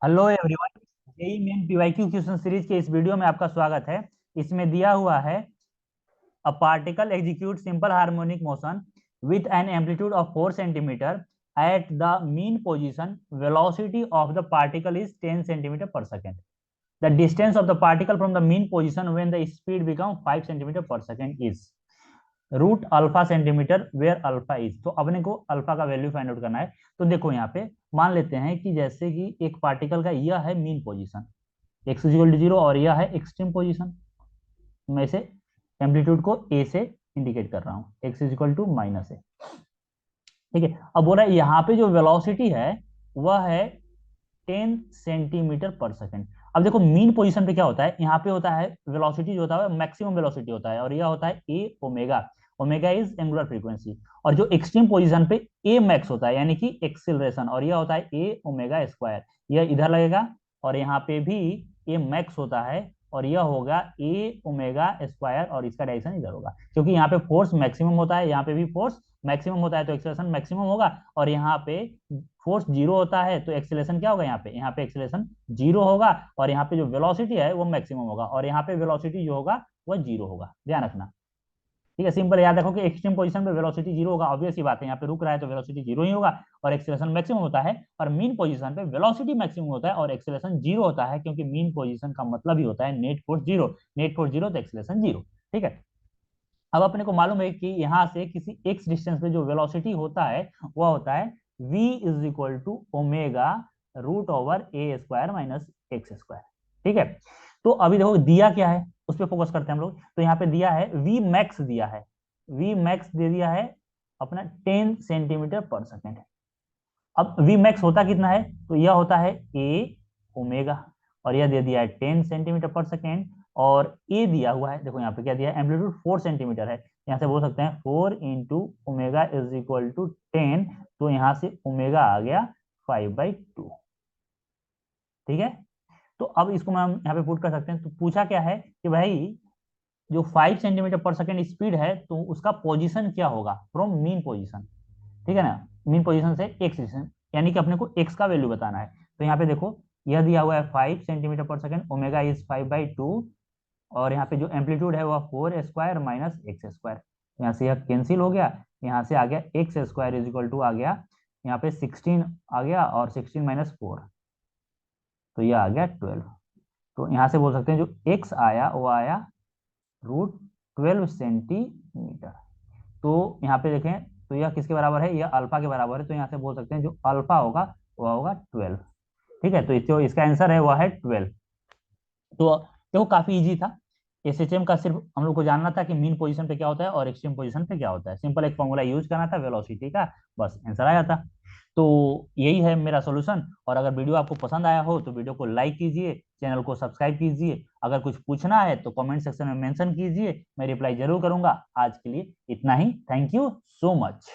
Hello everyone. JEE main PYQ question series के इस video में आपका स्वागत है। इसमें दिया हुआ है a particle execute simple harmonic motion with an amplitude of 4 centimetre at the mean position. Velocity of the particle is 10 centimetre per second. The distance of the particle from the mean position when the speed become 5 centimetre per second is root alpha centimetre where alpha is. तो अपने को alpha का value find out करना है। तो देखो यहाँ पे मान लेते हैं कि जैसे कि एक पार्टिकल का यह है mean position, x equal to zero, और यह है एक्सट्रीम पोजीशन। मैं इसे एम्पलीट्यूड को ए से इंडिकेट कर रहा हूँ, एक्स इक्वल टू माइनस ए। ठीक है, अब बोला यहाँ पे जो वेलोसिटी है वह है 10 सेंटीमीटर पर सेकेंड। अब देखो मीन पोजीशन पे क्या होता है, यहाँ पे होता है वेलोसिटी जो होता है मैक्सिमम वेलोसिटी होता है, और यह होता है A omega. Omega is angular frequency. और जो एक्सट्रीम पोजीशन पे ए मैक्स होता है यानी कि एक्सिलरेशन, और यह होता है ए ओमेगा स्क्वायर। यह इधर लगेगा, और यहाँ पे भी ए मैक्स होता है, और यह होगा ए ओमेगा स्क्वायर, और इसका डायरेक्शन इधर होगा क्योंकि यहाँ पे फोर्स मैक्सिमम होता है, यहाँ पे भी फोर्स मैक्सिमम होता है तो एक्सेलरेशन मैक्सिमम होगा। और यहाँ पे फोर्स जीरो होता है तो एक्सेलरेशन क्या होगा, यहाँ पे एक्सेलरेशन जीरो होगा, और यहाँ पे जो वेलोसिटी है वो मैक्सिमम होगा, और यहाँ पे वेलोसिटी जो होगा वह जीरो होगा। ध्यान रखना। ठीक है, सिंपल याद रखो कि एक्सट्रीम पोजीशन पे वेलोसिटी जीरो होगा, ऑब्वियस ही बात है, यहाँ पे रुक रहा है तो वेलोसिटी जीरो ही होगा, और एक्सेलरेशन मैक्सिमम होता है। और मीन पोजीशन पे वेलोसिटी मैक्सिमम होता है और एक्सेलरेशन जीरो होता है, क्योंकि मीन पोजीशन का मतलब ही होता है net force zero. Net force zero तो एक्सेलरेशन जीरो। ठीक है, अब अपने को मालूम है कि यहाँ से किसी एक्स डिस्टेंस पे जो वेलोसिटी होता है वह होता है v is equal to omega root over a square minus x square. ठीक है, तो अभी देखो दिया क्या है उस पर फोकस करते हैं हम लोग। तो यहाँ पे दिया है v मैक्स, दिया है v मैक्स दे दिया है अपना 10 सेंटीमीटर पर सेकेंड। अब v मैक्स होता कितना है, तो यह होता है a ओमेगा, और यह दे दिया है 10 सेंटीमीटर पर सेकेंड। और ए दिया हुआ है, देखो यहाँ पे क्या दिया है, एम्पलीट्यूड 4 सेंटीमीटर है। यहाँ से बोल सकते हैं 4 into omega is equal to 10। तो यहाँ से ओमेगा आ गया 5/2। ठीक है, तो अब इसको हम यहाँ पे पुट कर सकते हैं। तो पूछा क्या है कि भाई जो 5 सेंटीमीटर पर सेकेंड स्पीड है तो उसका पोजीशन क्या होगा फ्रॉम मीन पोजीशन। ठीक है ना, मीन पोजीशन से एक्स पोजीशन, यानी कि अपने को एक्स का वैल्यू बताना है। तो यहाँ पे देखो यह दिया हुआ है 5 centimetre per second, omega is 5/2, और यहाँ पे जो एम्पलीट्यूड है वह 4 स्क्वायर माइनस एक्स स्क्वायर। यहाँ से यह कैंसिल हो गया, यहाँ से आ गया x square is equal to आ गया यहाँ पे 16 आ गया, और 16 - 4 तो यह आ गया 12। तो यहाँ से बोल सकते हैं जो एक्स आया वो आया √12 सेंटीमीटर। तो यहाँ पे देखें तो यह किसके बराबर है, यह अल्फा के बराबर है, तो यहाँ से बोल सकते हैं जो अल्फा होगा वह होगा 12। ठीक है, तो जो इसका आंसर है वह है 12। तो देखो काफी इजी था। एसएचएम का सिर्फ हम लोग को जानना था कि मीन पोजीशन पे क्या होता है और एक्सट्रीम पोजीशन पे क्या होता है, सिंपल एक फॉर्मूला यूज करना था वेलोसिटी का, बस आंसर आया था। तो यही है मेरा सॉल्यूशन। और अगर वीडियो आपको पसंद आया हो तो वीडियो को लाइक कीजिए, चैनल को सब्सक्राइब कीजिए। अगर कुछ पूछना है तो कमेंट सेक्शन में मेंशन कीजिए, मैं रिप्लाई जरूर करूंगा। आज के लिए इतना ही, थैंक यू सो मच।